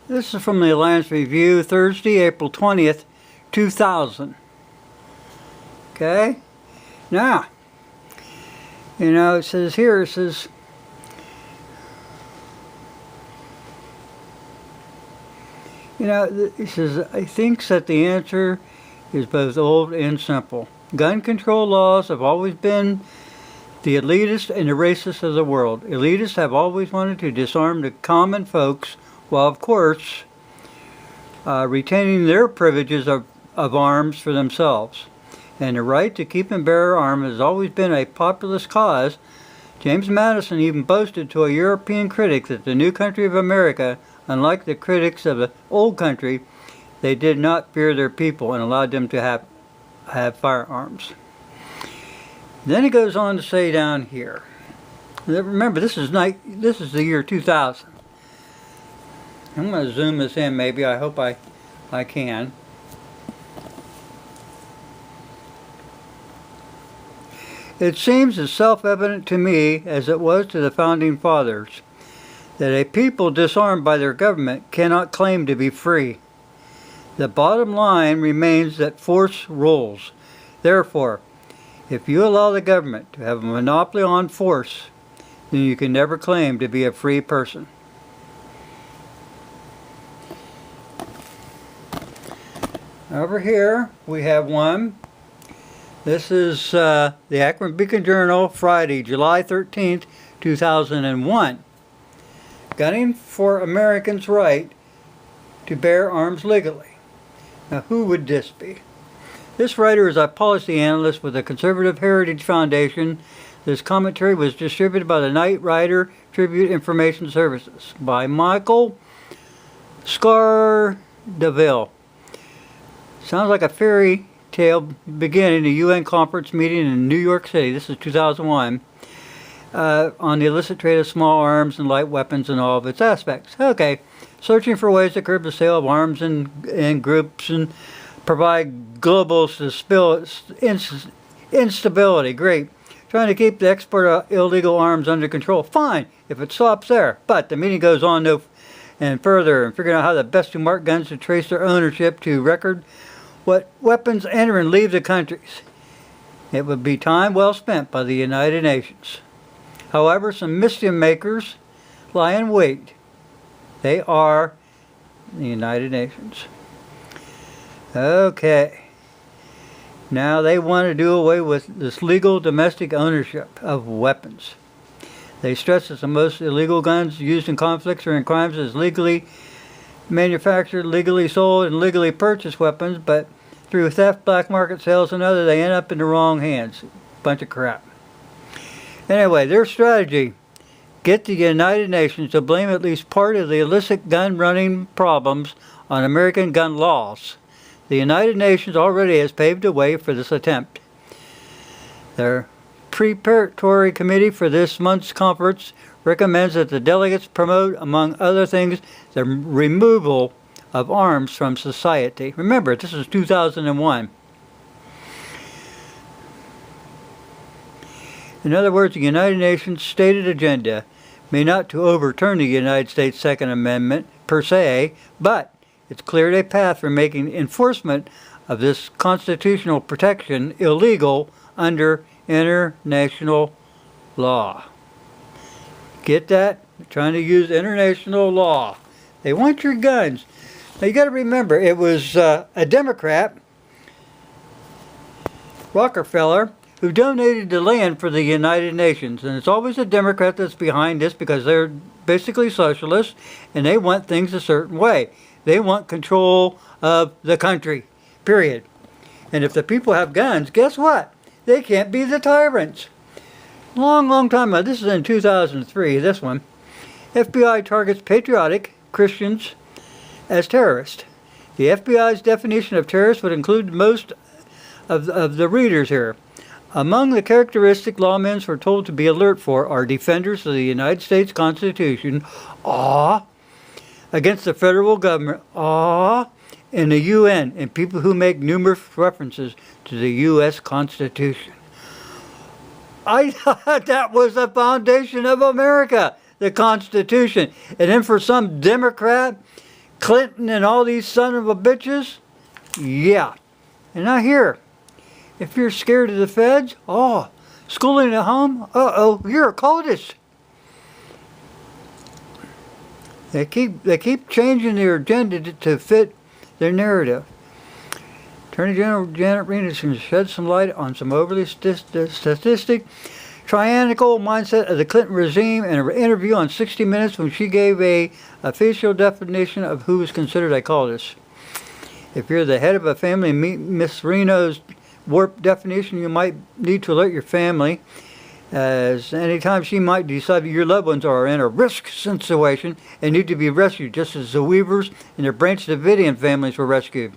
This is from the Alliance Review, Thursday, April 20th, 2000. Okay? Now, it says here, it says, it says, I think that the answer is both old and simple. Gun control laws have always been the elitist and the racist of the world. Elitists have always wanted to disarm the common folks, while of course retaining their privileges of arms for themselves. And the right to keep and bear arms has always been a populist cause. James Madison even boasted to a European critic that the new country of America, unlike the critics of the old country, they did not fear their people and allowed them to have firearms. Then it goes on to say down here, remember this is the year 2000. I'm going to zoom this in maybe, I hope I can. It seems as self-evident to me as it was to the Founding Fathers that a people disarmed by their government cannot claim to be free. The bottom line remains that force rules. Therefore, if you allow the government to have a monopoly on force, then you can never claim to be a free person. Over here we have one. This is the Akron Beacon Journal, Friday, July 13th, 2001. Gunning for Americans' right to bear arms legally. Now, who would this be? This writer is a policy analyst with the Conservative Heritage Foundation. This commentary was distributed by the Knight Rider Tribute Information Services by Michael Scardaville. Sounds like a fairy tale beginning a UN conference meeting in New York City. This is 2001. On the illicit trade of small arms and light weapons and all of its aspects. Okay, searching for ways to curb the sale of arms in groups and provide global instability. Great. Trying to keep the export of illegal arms under control. Fine, if it stops there. But the meeting goes on and further and figuring out how the best to mark guns to trace their ownership to record what weapons enter and leave the countries. It would be time well spent by the United Nations. However, some mischief makers lie in wait. They are the United Nations. Okay. Now they want to do away with this legal domestic ownership of weapons. They stress that the most illegal guns used in conflicts or in crimes is legally manufactured, legally sold, and legally purchased weapons, but through theft, black market sales, and other, they end up in the wrong hands. Bunch of crap. Anyway, their strategy: get the United Nations to blame at least part of the illicit gun running problems on American gun laws. The United Nations already has paved the way for this attempt. Their preparatory committee for this month's conference recommends that the delegates promote, among other things, the removal of arms from society. Remember, this is 2001. In other words, the United Nations stated agenda may not to overturn the United States Second Amendment per se, but it's cleared a path for making enforcement of this constitutional protection illegal under international law. Get that? They're trying to use international law. They want your guns. Now you got to remember, it was a Democrat, Rockefeller, who donated the land for the United Nations. And it's always a Democrat that's behind this because they're basically socialists and they want things a certain way. They want control of the country, period. And if the people have guns, guess what? They can't be the tyrants. Long time ago, this is in 2003, this one. FBI targets patriotic Christians as terrorists. The FBI's definition of terrorist would include most of the readers here. Among the characteristic lawmen were told to be alert for are defenders of the United States Constitution, against the federal government, and the UN, and people who make numerous references to the U.S. Constitution. I thought that was the foundation of America, the Constitution. And then for some Democrat Clinton and all these son of a bitches? Yeah. And now here, if you're scared of the feds, oh, schooling at home, uh-oh, you're a cultist. They keep changing their agenda to fit their narrative. Attorney General Janet Reno can shed some light on some overly statistic, tyrannical mindset of the Clinton regime in an interview on 60 Minutes when she gave a official definition of who is considered a cultist. If you're the head of a family and meet Miss Reno's warped definition, you might need to alert your family, as anytime she might decide that your loved ones are in a risk situation and need to be rescued, just as the Weavers and their Branch Davidian families were rescued.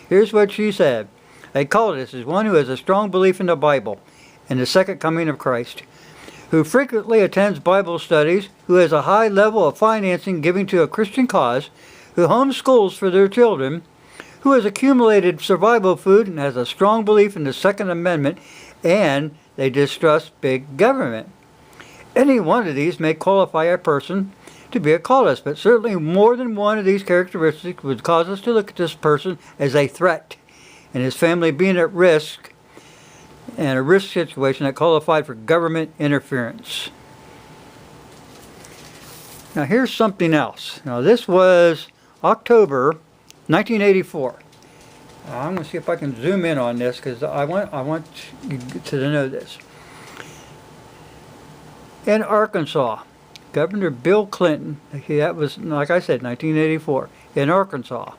Here's what she said. A cultist is one who has a strong belief in the Bible and the second coming of Christ, who frequently attends Bible studies, who has a high level of financing giving to a Christian cause, who homeschools for their children, who has accumulated survival food and has a strong belief in the Second Amendment, and they distrust big government. Any one of these may qualify a person to be a cultist, but certainly more than one of these characteristics would cause us to look at this person as a threat, and his family being at risk, and a risk situation that qualified for government interference. Now here's something else. Now this was October 1984. I'm going to see if I can zoom in on this because I want you to know this. In Arkansas, Governor Bill Clinton, that was, like I said, 1984. In Arkansas,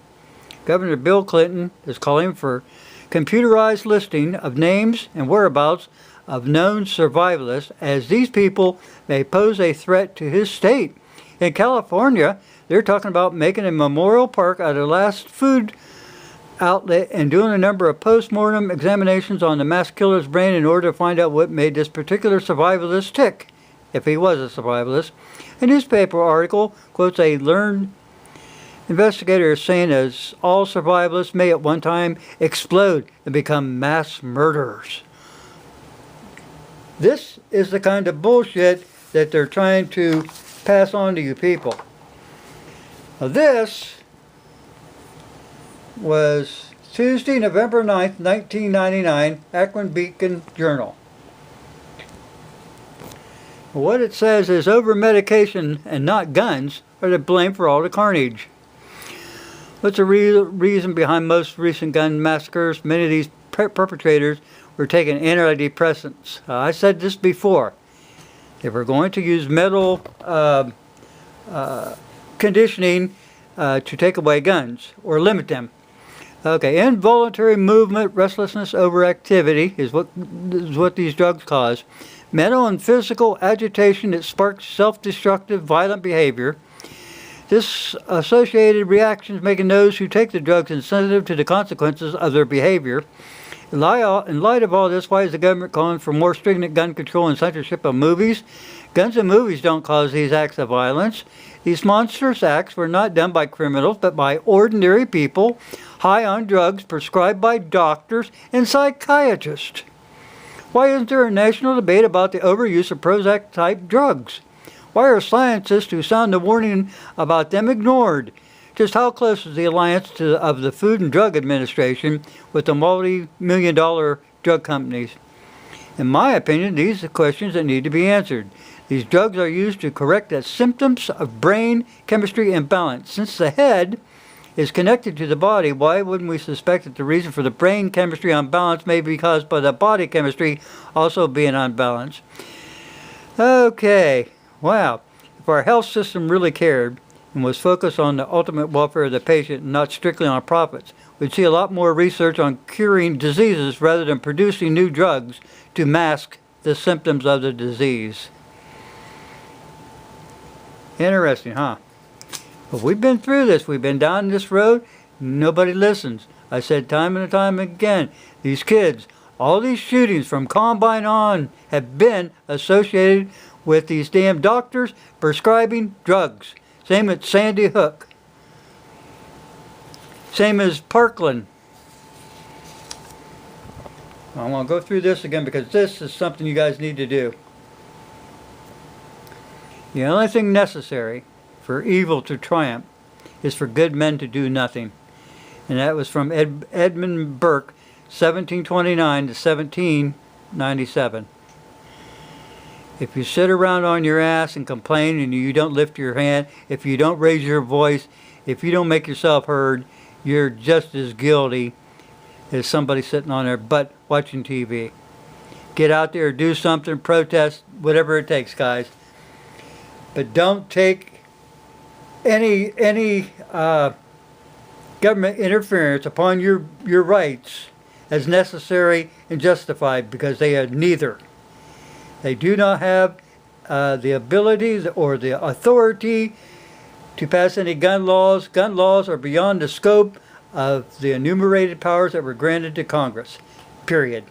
Governor Bill Clinton is calling for computerized listing of names and whereabouts of known survivalists, as these people may pose a threat to his state. In California, they're talking about making a memorial park out of the last food outlet and doing a number of post-mortem examinations on the mass killer's brain in order to find out what made this particular survivalist tick, if he was a survivalist. A newspaper article quotes a learned investigator as saying as all survivalists may at one time explode and become mass murderers. This is the kind of bullshit that they're trying to pass on to you people. Now this was Tuesday, November 9th, 1999, Akron Beacon Journal. What it says is over-medication and not guns are to blame for all the carnage. What's the reason behind most recent gun massacres? Many of these perpetrators were taking antidepressants. I said this before. If we're going to use mental conditioning to take away guns or limit them. Okay, involuntary movement, restlessness, overactivity is what these drugs cause. Mental and physical agitation that sparks self-destructive, violent behavior. This associated reactions making those who take the drugs insensitive to the consequences of their behavior. In light of all this, why is the government calling for more stringent gun control and censorship of movies? Guns and movies don't cause these acts of violence. These monstrous acts were not done by criminals, but by ordinary people high on drugs prescribed by doctors and psychiatrists. Why isn't there a national debate about the overuse of Prozac-type drugs? Why are scientists who sound the warning about them ignored? Just how close is the alliance of the Food and Drug Administration with the multi-million-dollar drug companies? In my opinion, these are questions that need to be answered. These drugs are used to correct the symptoms of brain chemistry imbalance. Since the head is connected to the body, why wouldn't we suspect that the reason for the brain chemistry unbalance may be caused by the body chemistry also being unbalanced? Okay, wow. If our health system really cared and was focused on the ultimate welfare of the patient and not strictly on profits, we'd see a lot more research on curing diseases rather than producing new drugs to mask the symptoms of the disease. Interesting, huh? But we've been through this. We've been down this road. Nobody listens. I said time and time again, these kids, all these shootings from Columbine on have been associated with these damn doctors prescribing drugs. Same with Sandy Hook. Same as Parkland. I'm going to go through this again because this is something you guys need to do. The only thing necessary for evil to triumph is for good men to do nothing. And that was from Edmund Burke, 1729 to 1797. If you sit around on your ass and complain and you don't lift your hand, if you don't raise your voice, if you don't make yourself heard, you're just as guilty as somebody sitting on their butt watching TV. Get out there, do something, protest, whatever it takes, guys. But don't take any government interference upon your rights as necessary and justified, because they are neither. They do not have the ability or the authority to pass any gun laws. Gun laws are beyond the scope of the enumerated powers that were granted to Congress. Period.